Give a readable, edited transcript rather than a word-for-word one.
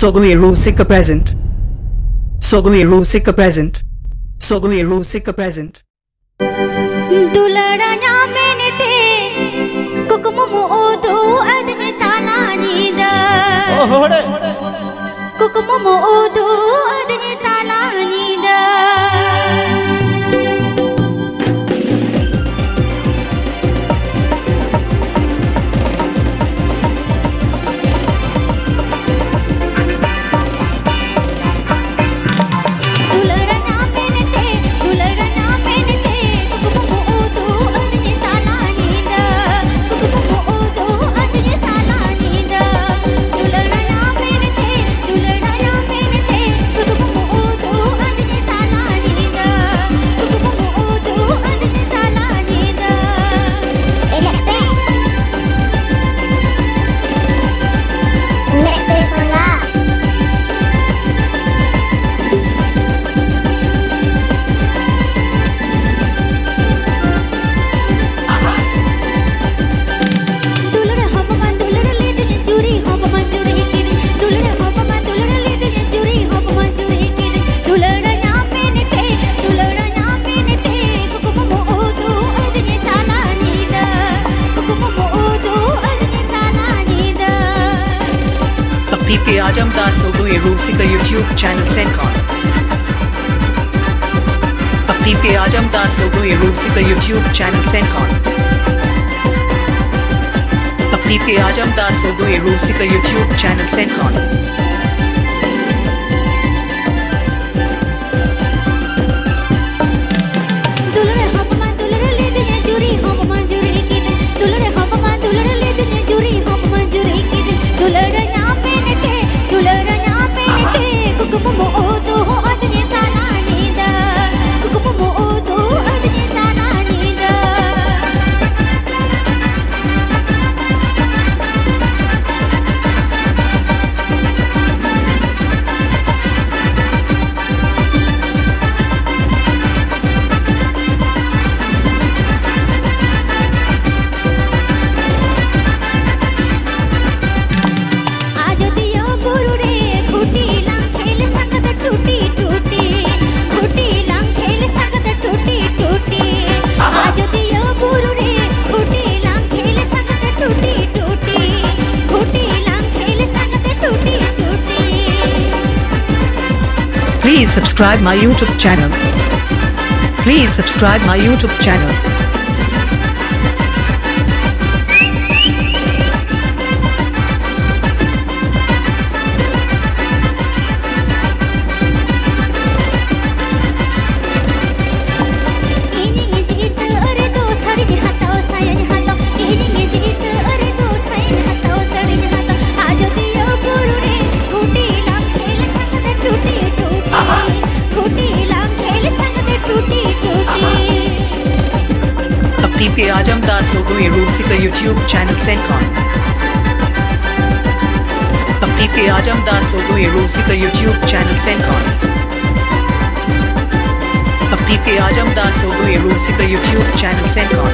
Sogai Rusika present. Sogai Rusika present. Sogai Rusika present. Dularanya menete kukumu odu adne talanida. Kukumu odu adne talanida. Pipi Ajam Das Sogai Rusika YouTube channel Sencon. Pipi Ajam Das Sogai Rusika YouTube channel Sencon. Pipi Ajam Das Sogai Rusika YouTube channel Sencon. Please subscribe my YouTube channel. Please subscribe my YouTube channel. Pipi Ajam Das Sogai Rusika YouTube channel Sencon. Pipi Ajam Das Sogai Rusika YouTube channel Sencon. Pipi Ajam Das Sogai Rusika YouTube channel Sencon.